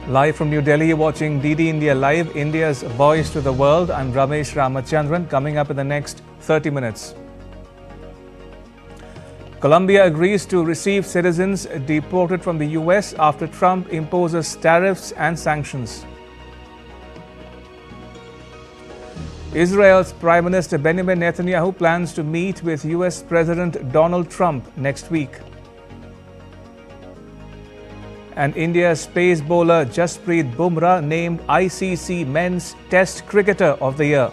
Live from New Delhi, you're watching DD India Live, India's voice to the world. I'm Ramesh Ramachandran. Coming up in the next 30 minutes. Colombia agrees to receive citizens deported from the US after Trump imposes tariffs and sanctions. Israel's Prime Minister Benjamin Netanyahu plans to meet with US President Donald Trump next week. And India's pace bowler Jasprit Bumrah named ICC Men's Test Cricketer of the Year.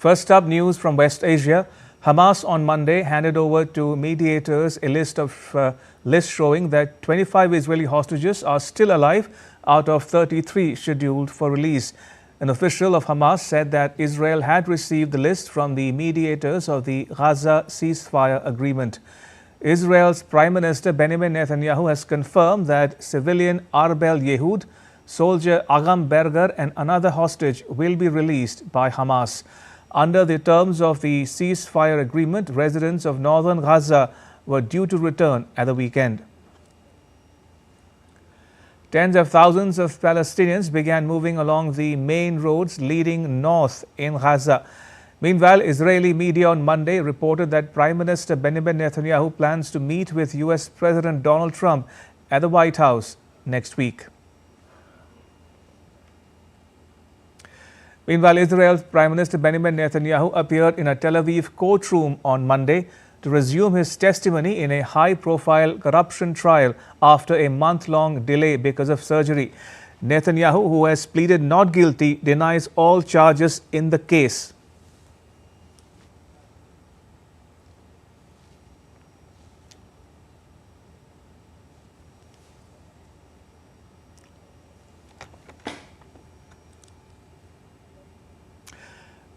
First up, news from West Asia. Hamas on Monday handed over to mediators a list showing that 25 Israeli hostages are still alive out of 33 scheduled for release. An official of Hamas said that Israel had received the list from the mediators of the Gaza ceasefire agreement. Israel's Prime Minister Benjamin Netanyahu has confirmed that civilian Arbel Yehud, soldier Agam Berger and another hostage will be released by Hamas. Under the terms of the ceasefire agreement, residents of northern Gaza were due to return at the weekend. Tens of thousands of Palestinians began moving along the main roads leading north in Gaza. Meanwhile, Israeli media on Monday reported that Prime Minister Benjamin Netanyahu plans to meet with US President Donald Trump at the White House next week. Meanwhile, Israel's Prime Minister Benjamin Netanyahu appeared in a Tel Aviv courtroom on Monday to resume his testimony in a high-profile corruption trial after a month-long delay because of surgery. Netanyahu, who has pleaded not guilty, denies all charges in the case.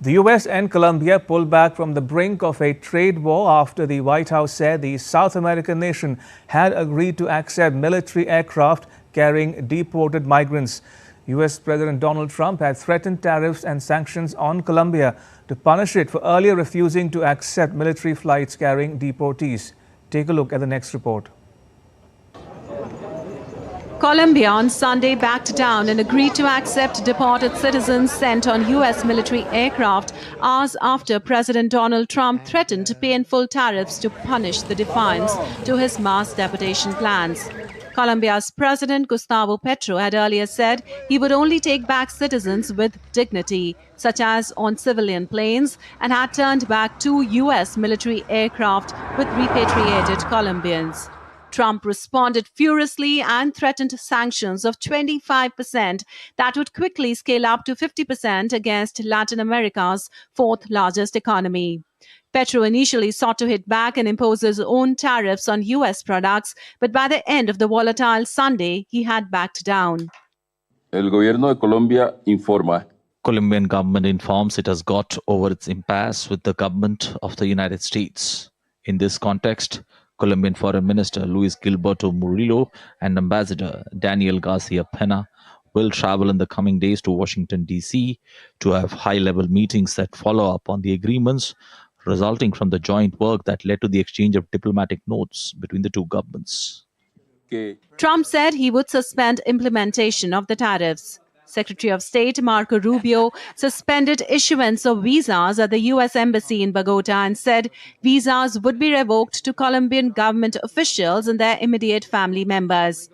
The US and Colombia pulled back from the brink of a trade war after the White House said the South American nation had agreed to accept military aircraft carrying deported migrants. US President Donald Trump had threatened tariffs and sanctions on Colombia to punish it for earlier refusing to accept military flights carrying deportees. Take a look at the next report. Colombia on Sunday backed down and agreed to accept deported citizens sent on U.S. military aircraft hours after President Donald Trump threatened to pay in full tariffs to punish the defiance to his mass deportation plans. Colombia's President Gustavo Petro had earlier said he would only take back citizens with dignity, such as on civilian planes, and had turned back 2 U.S. military aircraft with repatriated Colombians. Trump responded furiously and threatened sanctions of 25% that would quickly scale up to 50% against Latin America's fourth largest economy. Petro initially sought to hit back and impose his own tariffs on U.S. products, but by the end of the volatile Sunday, he had backed down. El gobierno de Colombia informa. Colombian government informs it has got over its impasse with the government of the United States. In this context, Colombian Foreign Minister Luis Gilberto Murillo and Ambassador Daniel Garcia Pena will travel in the coming days to Washington, D.C. to have high-level meetings that follow up on the agreements resulting from the joint work that led to the exchange of diplomatic notes between the two governments. Trump said he would suspend implementation of the tariffs. Secretary of State Marco Rubio suspended issuance of visas at the U.S. Embassy in Bogota and said visas would be revoked to Colombian government officials and their immediate family members.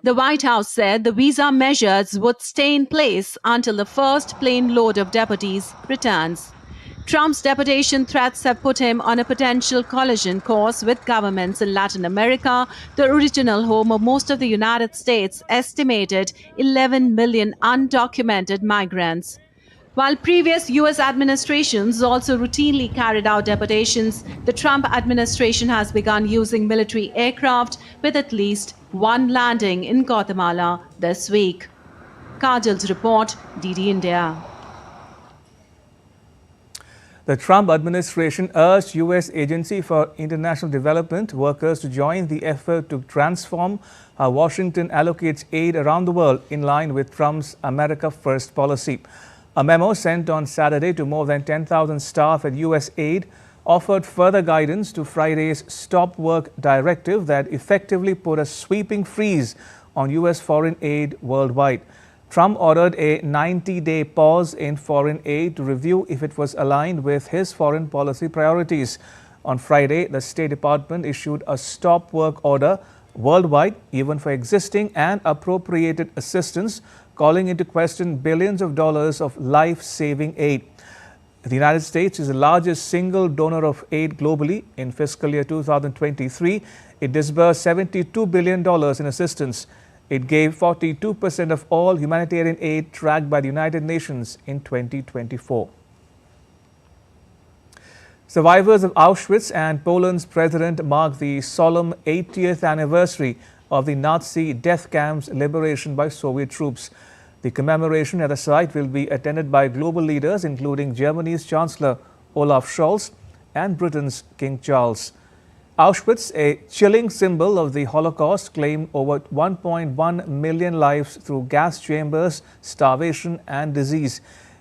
The White House said the visa measures would stay in place until the first plane load of deportees returns. Trump's deportation threats have put him on a potential collision course with governments in Latin America, the original home of most of the United States' estimated 11 million undocumented migrants. While previous U.S. administrations also routinely carried out deportations, the Trump administration has begun using military aircraft with at least one landing in Guatemala this week. Kajal's report, DD India. The Trump administration urged U.S. Agency for International Development workers to join the effort to transform how Washington allocates aid around the world in line with Trump's America First policy. A memo sent on Saturday to more than 10,000 staff at U.S. aid offered further guidance to Friday's Stop Work directive that effectively put a sweeping freeze on U.S. foreign aid worldwide. Trump ordered a 90-day pause in foreign aid to review if it was aligned with his foreign policy priorities. On Friday, the State Department issued a stop work order worldwide, even for existing and appropriated assistance, calling into question billions of dollars of life-saving aid. The United States is the largest single donor of aid globally. In fiscal year 2023, it disbursed $72 billion in assistance. It gave 42% of all humanitarian aid tracked by the United Nations in 2024. Survivors of Auschwitz and Poland's president marked the solemn 80th anniversary of the Nazi death camp's liberation by Soviet troops. The commemoration at the site will be attended by global leaders including Germany's Chancellor Olaf Scholz and Britain's King Charles. Auschwitz, a chilling symbol of the Holocaust, claimed over 1.1 million lives through gas chambers, starvation and disease.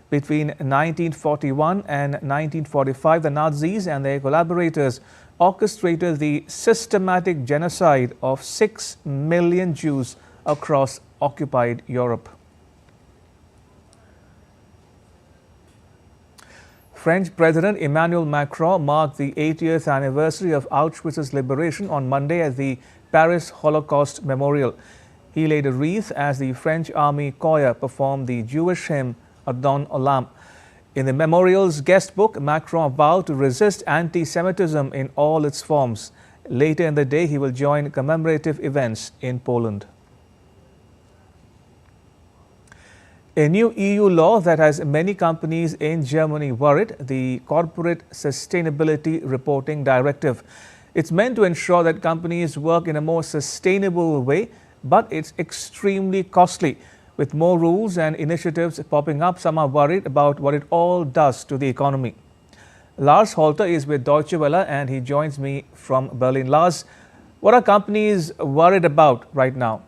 Between 1941 and 1945, the Nazis and their collaborators orchestrated the systematic genocide of 6 million Jews across occupied Europe. French President Emmanuel Macron marked the 80th anniversary of Auschwitz's liberation on Monday at the Paris Holocaust Memorial. He laid a wreath as the French Army Choir performed the Jewish hymn Adon Olam. In the memorial's guest book, Macron vowed to resist anti-Semitism in all its forms. Later in the day, he will join commemorative events in Poland. A new EU law that has many companies in Germany worried, the Corporate Sustainability Reporting Directive. It's meant to ensure that companies work in a more sustainable way, but it's extremely costly. With more rules and initiatives popping up, some are worried about what it all does to the economy. Lars Holter is with Deutsche Welle and he joins me from Berlin. Lars, what are companies worried about right now?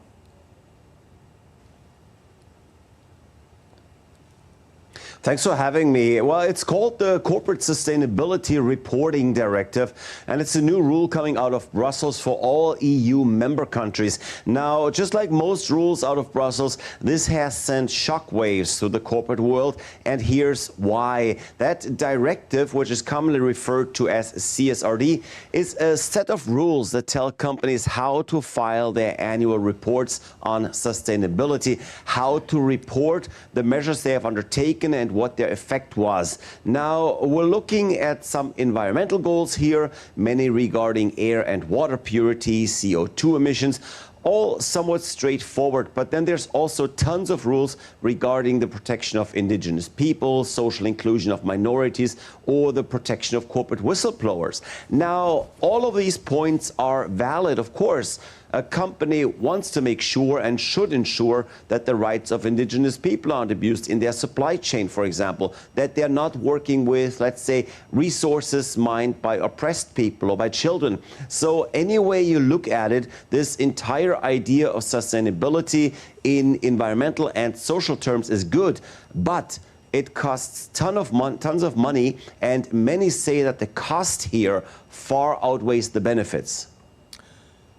Thanks for having me. Well, it's called the Corporate Sustainability Reporting Directive, and it's a new rule coming out of Brussels for all EU member countries. Now, just like most rules out of Brussels, this has sent shockwaves through the corporate world, and here's why. That directive, which is commonly referred to as CSRD, is a set of rules that tell companies how to file their annual reports on sustainability, how to report the measures they have undertaken and what their effect was. Now, we're looking at some environmental goals here, many regarding air and water purity, CO2 emissions, all somewhat straightforward, but then there's also tons of rules regarding the protection of indigenous people, social inclusion of minorities, or the protection of corporate whistleblowers. Now, all of these points are valid, of course. A company wants to make sure and should ensure that the rights of indigenous people aren't abused in their supply chain, for example, that they're not working with, let's say, resources mined by oppressed people or by children. So any way you look at it, this entire idea of sustainability in environmental and social terms is good, but it costs tons of money, and many say that the cost here far outweighs the benefits.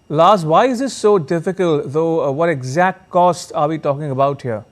Lars, why is this so difficult, though? What exact cost are we talking about here?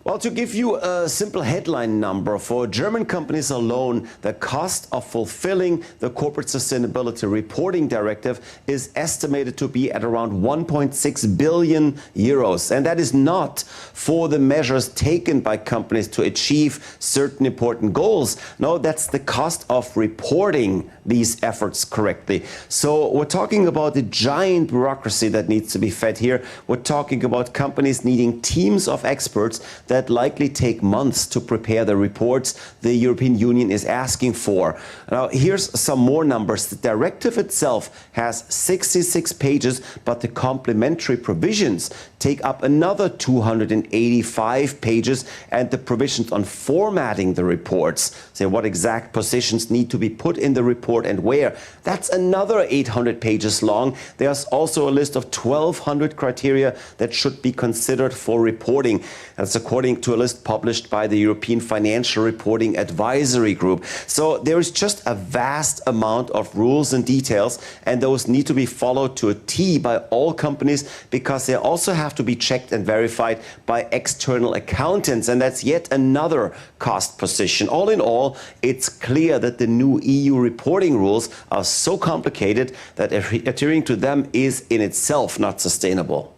Well, to give you a simple headline number, for German companies alone, the cost of fulfilling the Corporate Sustainability Reporting Directive is estimated to be at around 1.6 billion euros. And that is not for the measures taken by companies to achieve certain important goals. No, that's the cost of reporting these efforts correctly. So we're talking about a giant bureaucracy that needs to be fed here. We're talking about companies needing teams of experts that that likely take months to prepare the reports the European Union is asking for. Now, here's some more numbers. The directive itself has 66 pages, but the complementary provisions take up another 285 pages, and the provisions on formatting the reports, say what exact positions need to be put in the report and where, that's another 800 pages long. There's also a list of 1,200 criteria that should be considered for reporting. That's according to a list published by the European Financial Reporting Advisory Group. So there is just a vast amount of rules and details, and those need to be followed to a T by all companies, because they also have to be checked and verified by external accountants, and that's yet another cost position. All in all, it's clear that the new EU reporting rules are so complicated that adhering to them is in itself not sustainable.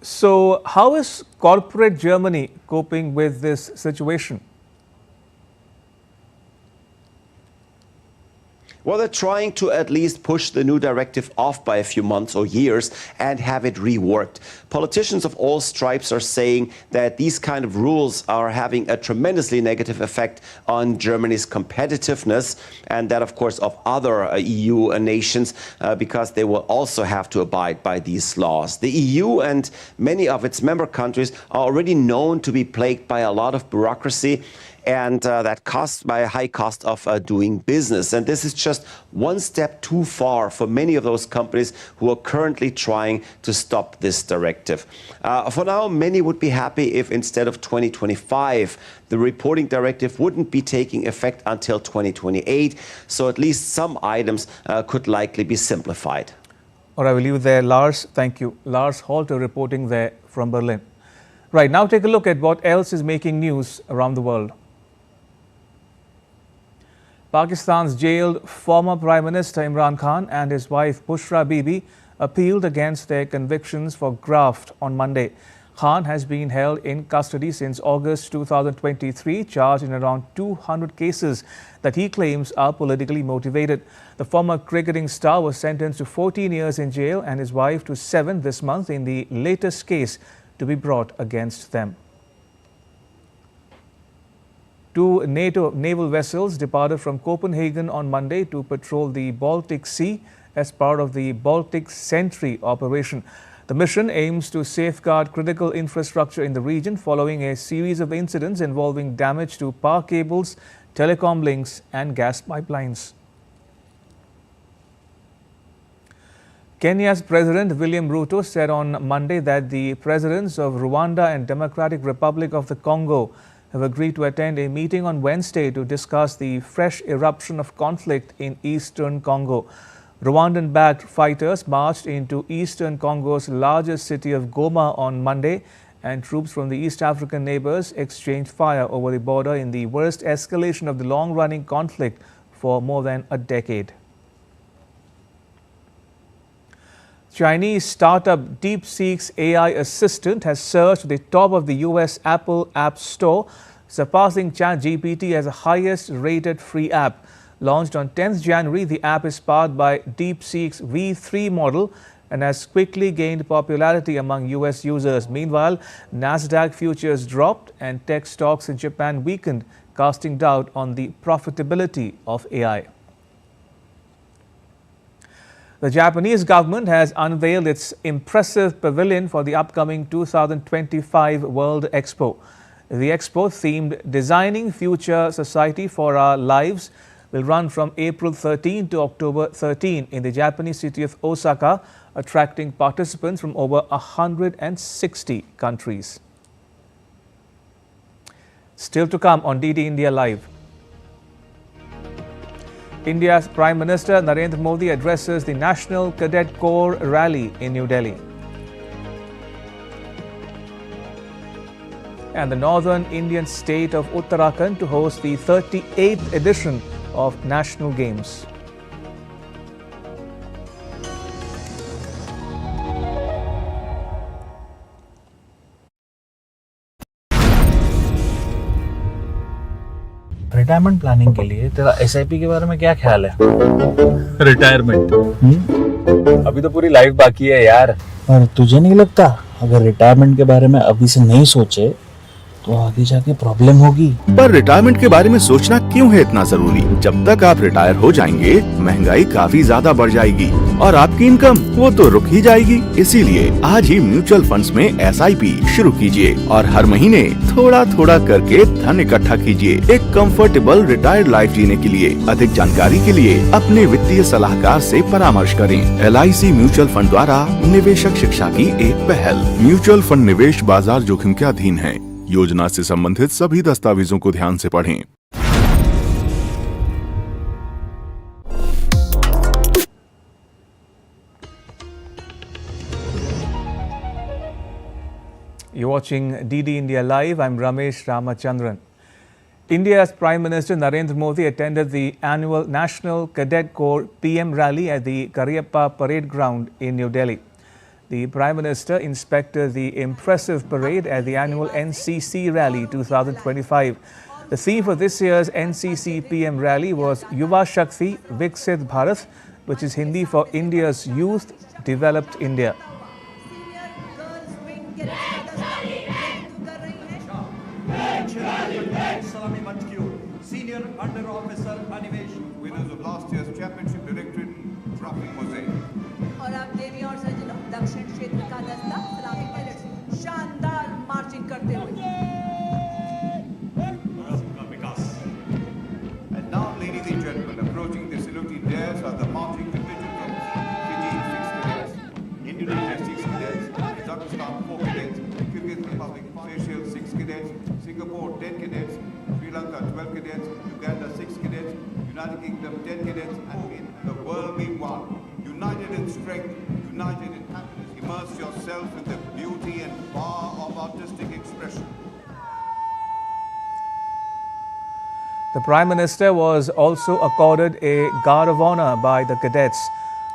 So, how is corporate Germany coping with this situation? Well, they're trying to at least push the new directive off by a few months or years and have it reworked. Politicians of all stripes are saying that these kind of rules are having a tremendously negative effect on Germany's competitiveness, and that, of course, of other EU nations, because they will also have to abide by these laws. The EU and many of its member countries are already known to be plagued by a lot of bureaucracy, and that costs by a high cost of doing business. And this is just one step too far for many of those companies who are currently trying to stop this directive. For now, many would be happy if instead of 2025, the reporting directive wouldn't be taking effect until 2028. So at least some items could likely be simplified. All right, we'll leave it there. Lars, thank you. Lars Halter reporting there from Berlin. Right, now take a look at what else is making news around the world. Pakistan's jailed former Prime Minister Imran Khan and his wife Bushra Bibi appealed against their convictions for graft on Monday. Khan has been held in custody since August 2023, charged in around 200 cases that he claims are politically motivated. The former cricketing star was sentenced to 14 years in jail and his wife to 7 this month in the latest case to be brought against them. 2 NATO naval vessels departed from Copenhagen on Monday to patrol the Baltic Sea as part of the Baltic Sentry operation. The mission aims to safeguard critical infrastructure in the region following a series of incidents involving damage to power cables, telecom links and gas pipelines. Kenya's President William Ruto said on Monday that the presidents of Rwanda and Democratic Republic of the Congo have agreed to attend a meeting on Wednesday to discuss the fresh eruption of conflict in eastern Congo. Rwandan-backed fighters marched into eastern Congo's largest city of Goma on Monday, and troops from the East African neighbors exchanged fire over the border in the worst escalation of the long-running conflict for more than a decade. Chinese startup DeepSeek's AI assistant has surged to the top of the US Apple App Store, surpassing ChatGPT as the highest-rated free app. Launched on 10th January, the app is powered by DeepSeek's V3 model and has quickly gained popularity among US users. Meanwhile, Nasdaq futures dropped and tech stocks in Japan weakened, casting doubt on the profitability of AI. The Japanese government has unveiled its impressive pavilion for the upcoming 2025 World Expo. The Expo, themed Designing Future Society for Our Lives, will run from April 13 to October 13 in the Japanese city of Osaka, attracting participants from over 160 countries. Still to come on DD India Live. India's Prime Minister Narendra Modi addresses the National Cadet Corps Rally in New Delhi. And the northern Indian state of Uttarakhand to host the 38th edition of National Games. Retirement planning के लिए तेरा SIP के बारे में क्या ख्याल है? Retirement अभी तो पूरी लाइफ बाकी है यार। और तुझे नहीं लगता अगर रिटायरमेंट के बारे में अभी से नहीं सोचे तो आगे जाके प्रॉब्लम होगी। पर रिटायरमेंट के बारे में सोचना क्यों है इतना जरूरी? जब तक आप रिटायर हो जाएंगे महंगाई काफी ज्यादा बढ़ जाएगी और आपकी इनकम वो तो रुक ही जाएगी। इसीलिए आज ही म्यूचुअल फंड्स में SIP शुरू कीजिए और हर महीने थोड़ा थोड़ा करके धन इकट्ठा कीजिए एक कंफर्टेबल रिटायर्ड लाइफ जीने के लिए। अधिक जानकारी के लिए अपने वित्तीय सलाहकार से परामर्श करें। LIC म्यूचुअल फंड द्वारा निवेशक शिक्षा की एक पहल। म्यूचुअल फंड निवेश बाजार जोखिम के अधीन है। योजना से संबंधित सभी दस्तावेजों को ध्यान से पढ़ें। You're watching DD India Live. I'm Ramesh Ramachandran. India's Prime Minister Narendra Modi attended the annual National Cadet Corps PM Rally at the Cariappa Parade Ground in New Delhi. The Prime Minister inspected the impressive parade at the annual NCC Rally 2025. The theme for this year's NCC PM Rally was Yuva Shakti Viksit Bharat, which is Hindi for India's Youth Developed India. Senior Under Officer Animesh, winners of last year's championship directorate trophy mosaic. और अब देवी और सज्जनों दक्षिण क्षेत्र का दस्ता सलामी parade शानदार मार्चिंग करते हुए And now, ladies and gentlemen, approaching the saluting dais are the marching contingent of Fiji 6 cadets, Indonesia 6 cadets, Kazakhstan 4 cadets, Kyrgyz Republic Seychelles 6 cadets, Singapore 10 cadets, Sri Lanka 12 cadets, Uganda 6 cadets, United Kingdom 10 cadets, and in the world we one. United in strength, united in happiness. Immerse yourself in the beauty and power of artistic expression. The Prime Minister was also accorded a Guard of Honor by the cadets.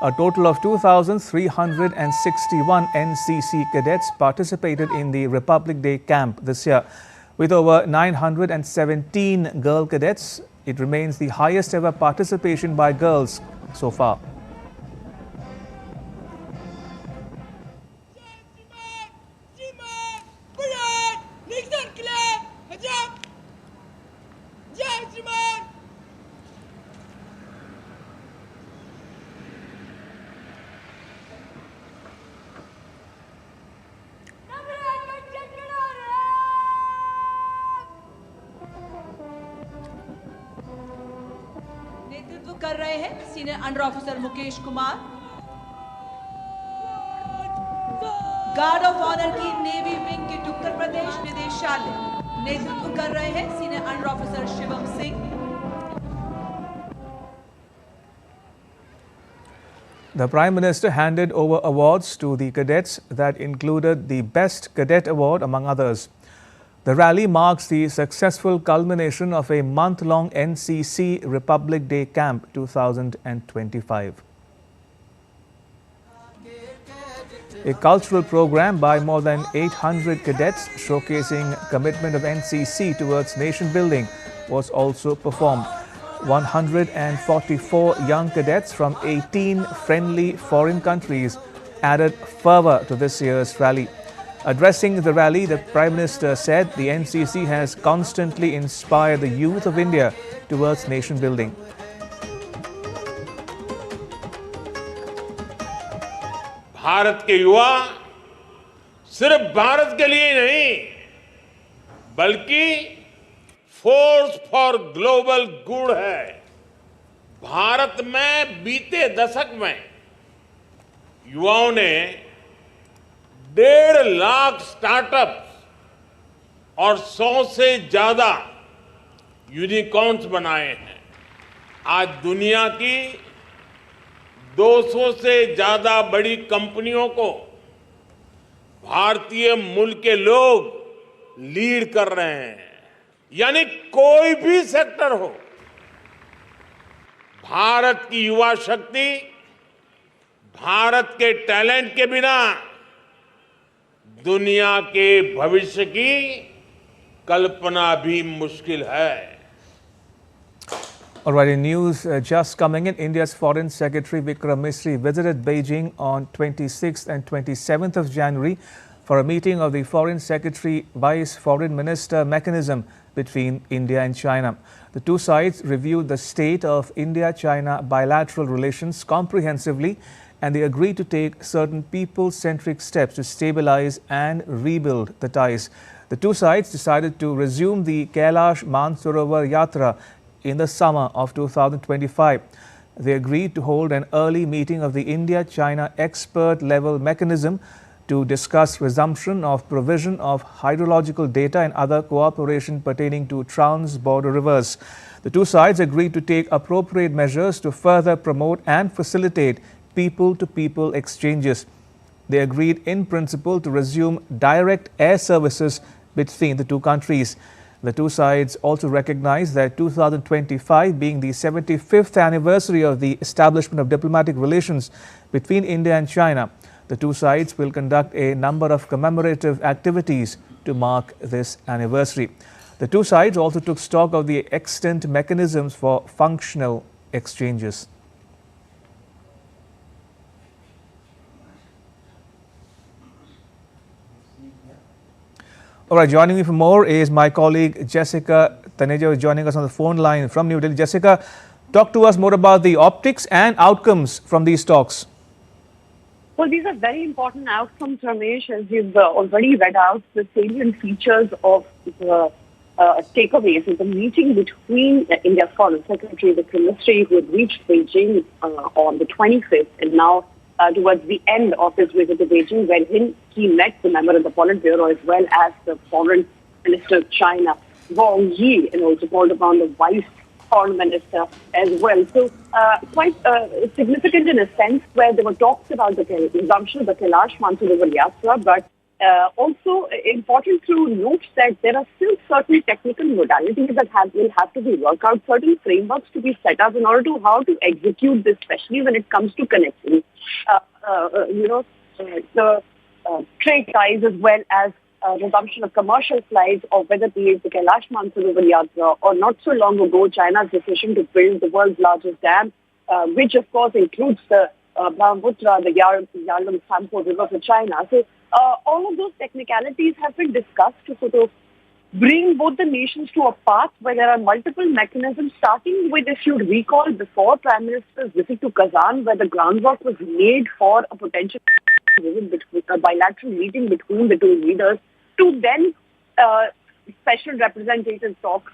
A total of 2,361 NCC cadets participated in the Republic Day camp this year. With over 917 girl cadets, it remains the highest ever participation by girls so far. नेतृत्व कर रहे हैं senior under officer Mukesh Kumar. Guard of honour की navy wing के उत्तर प्रदेश निदेशालय नेतृत्व कर रहे हैं senior under officer Shivam Singh. The Prime Minister handed over awards to the cadets that included the Best Cadet Award among others. The rally marks the successful culmination of a month-long NCC Republic Day Camp 2025. A cultural program by more than 800 cadets showcasing commitment of NCC towards nation building was also performed. 144 young cadets from 18 friendly foreign countries added fervour to this year's rally. Addressing the rally, the Prime Minister said the NCC has constantly inspired the youth of India towards nation building. Bharat के युवा सिर्फ भारत के लिए नहीं बल्कि force for global good है। भारत में बीते दशक में युवाओं ने 1.5 लाख स्टार्टअप्स और 100 से ज्यादा यूनिकॉर्न्स बनाए हैं। आज दुनिया की 200 से ज्यादा बड़ी कंपनियों को भारतीय मूल के लोग लीड कर रहे हैं। यानी कोई भी सेक्टर हो, भारत की युवा शक्ति, भारत के टैलेंट के बिना दुनिया के भविष्य की कल्पना भी मुश्किल है। All right, in news just coming in, India's Foreign Secretary Vikram Misri visited Beijing on 26th and 27th of January for a meeting of the Foreign Secretary Vice Foreign Minister mechanism between India and China. The two sides reviewed the state of India-China bilateral relations comprehensively, and they agreed to take certain people-centric steps to stabilize and rebuild the ties. The two sides decided to resume the Kailash Mansarovar Yatra in the summer of 2025. They agreed to hold an early meeting of the India-China expert-level mechanism to discuss resumption of provision of hydrological data and other cooperation pertaining to trans-border rivers. The two sides agreed to take appropriate measures to further promote and facilitate people-to-people exchanges. They agreed in principle to resume direct air services between the two countries. The two sides also recognized that 2025 being the 75th anniversary of the establishment of diplomatic relations between India and China, the two sides will conduct a number of commemorative activities to mark this anniversary. The two sides also took stock of the extant mechanisms for functional exchanges. All right, joining me for more is my colleague Jessica Taneja, who is joining us on the phone line from New Delhi. Jessica, talk to us more about the optics and outcomes from these talks. Well, these are very important outcomes, Ramesh, as you've already read out the salient features of the takeaways of the meeting between the India Foreign Secretary, the Ministry, who had reached Beijing on the 25th, and now towards the end of his visit to Beijing, when he met the member of the Politburo as well as the Foreign Minister of China, Wang Yi, and also called upon the Vice Foreign Minister as well. So quite significant in a sense, where there were talks about the resumption of the Kailash Mansarovar Yatra, but also important to note that there are still certain technical modalities that will have to be worked out, certain frameworks to be set up in order to how to execute this, especially when it comes to connecting, the trade ties as well as resumption of commercial flights, or whether it be the Kailash Mansarovar Yatra, or not so long ago China's decision to build the world's largest dam, which of course includes the Brahmaputra, the Yarlung Tsampo River for China. So all of those technicalities have been discussed to sort of bring both the nations to a path where there are multiple mechanisms, starting with, if you recall, before Prime Minister's visit to Kazan, where the groundwork was made for a potential a bilateral meeting between the two leaders, to then special representative talks.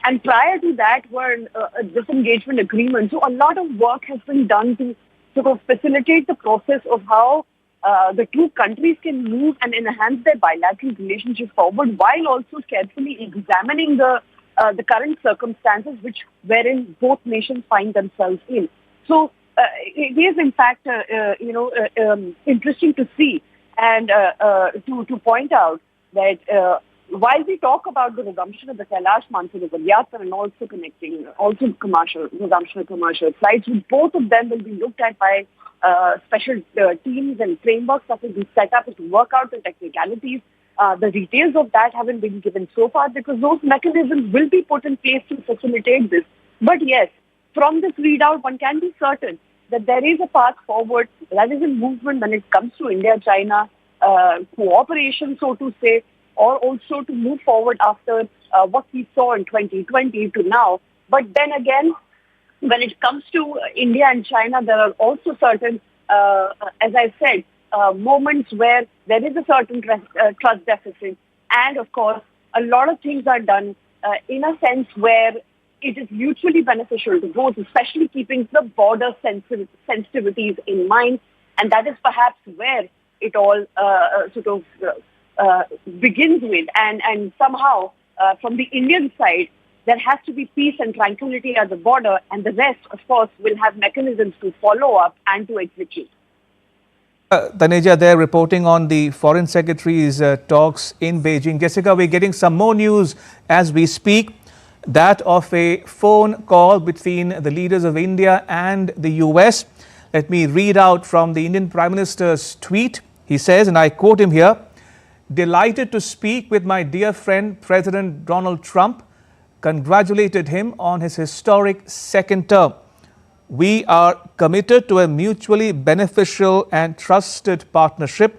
And prior to that were a disengagement agreement. So a lot of work has been done to sort of facilitate the process of how the two countries can move and enhance their bilateral relationship forward, while also carefully examining the current circumstances wherein both nations find themselves in. So it is in fact interesting to see and to point out that while we talk about the resumption of the Kailash Mansarovar Yatra and also resumption of commercial flights, both of them will be looked at by special teams and frameworks that will be set up to work out the technicalities. The details of that haven't been given so far, because those mechanisms will be put in place to facilitate this. But yes, from this readout, one can be certain that there is a path forward, that is a movement when it comes to India-China cooperation, so to say, or also to move forward after what we saw in 2020 to now. But then again, when it comes to India and China, there are also certain, as I said, moments where there is a certain trust deficit. And of course, a lot of things are done in a sense where it is mutually beneficial to both, especially keeping the border sensitivities in mind. And that is perhaps where it all begins with. And somehow, from the Indian side, there has to be peace and tranquility at the border, and the rest, of course, will have mechanisms to follow up and to execute. Taneja, they're reporting on the Foreign Secretary's talks in Beijing. Jessica, we're getting some more news as we speak, that of a phone call between the leaders of India and the US. Let me read out from the Indian Prime Minister's tweet. He says, and I quote him here, "Delighted to speak with my dear friend President Donald Trump. Congratulated him on his historic second term. We are committed to a mutually beneficial and trusted partnership.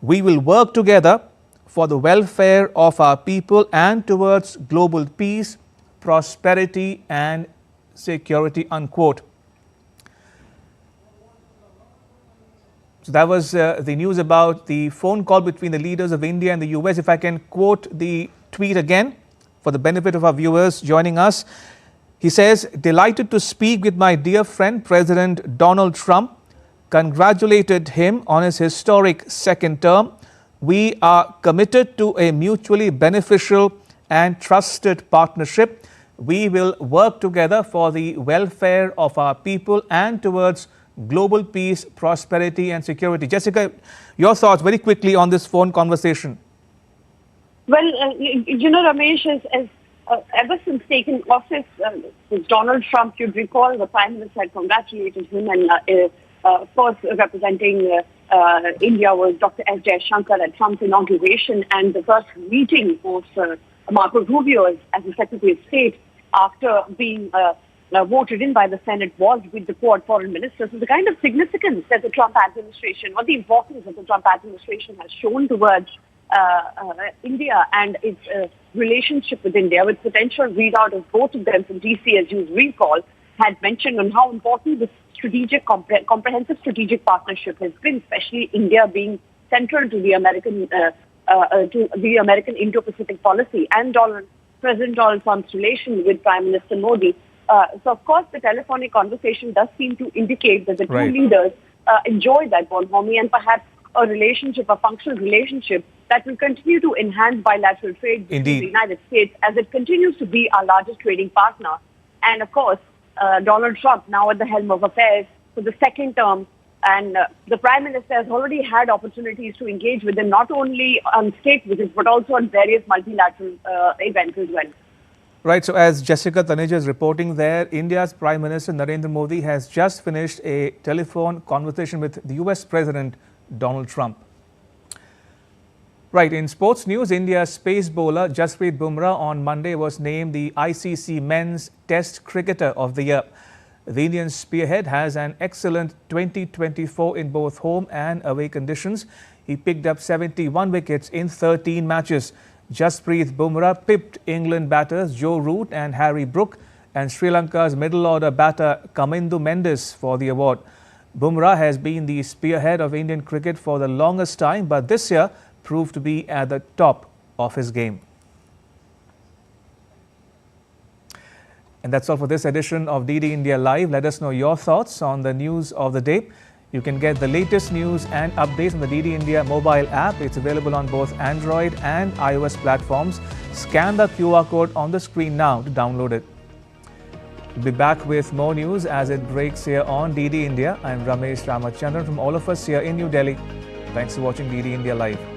We will work together for the welfare of our people and towards global peace, prosperity and security, unquote. So that was the news about the phone call between the leaders of India and the US. If I can quote the tweet again for the benefit of our viewers joining us. He says, "Delighted to speak with my dear friend President Donald Trump. Congratulated him on his historic second term. We are committed to a mutually beneficial and trusted partnership. We will work together for the welfare of our people and towards global peace, prosperity and security." Jessica, your thoughts very quickly on this phone conversation. Well, Ramesh, ever since taking office, Donald Trump, you'd recall the Prime Minister had congratulated him, and of course, representing India was Dr. S. Jaishankar at Trump's inauguration, and the first meeting of Marco Rubio as the Secretary of State after being voted in by the Senate was with the Quad foreign ministers. So the kind of significance that the Trump administration, or the importance that the Trump administration has shown towards India and its relationship with India, with potential readout of both of them from DC, as you recall, had mentioned on how important this strategic, comprehensive strategic partnership has been, especially India being central to the American Indo-Pacific policy and President Donald Trump's relation with Prime Minister Modi. So, of course, the telephonic conversation does seem to indicate that the two leaders enjoy that bonhomie and perhaps a relationship, a functional relationship that will continue to enhance bilateral trade between the United States as it continues to be our largest trading partner. And, of course, Donald Trump now at the helm of affairs for the second term, and the Prime Minister has already had opportunities to engage with him, not only on state visits, but also on various multilateral events as well. Right. So as Jessica Taneja is reporting there, India's Prime Minister Narendra Modi has just finished a telephone conversation with the US President Donald Trump. Right. In sports news, India's pace bowler Jasprit Bumrah on Monday was named the ICC Men's Test Cricketer of the Year. The Indian spearhead has an excellent 2024 in both home and away conditions. He picked up 71 wickets in 13 matches. Jasprit Bumrah pipped England batters Joe Root and Harry Brook and Sri Lanka's middle-order batter Kamindu Mendes for the award. Bumrah has been the spearhead of Indian cricket for the longest time, but this year proved to be at the top of his game. And that's all for this edition of DD India Live. Let us know your thoughts on the news of the day. You can get the latest news and updates on the DD India mobile app. It's available on both Android and iOS platforms. Scan the QR code on the screen now to download it. We'll be back with more news as it breaks here on DD India. I'm Ramesh Ramachandran from all of us here in New Delhi. Thanks for watching DD India Live.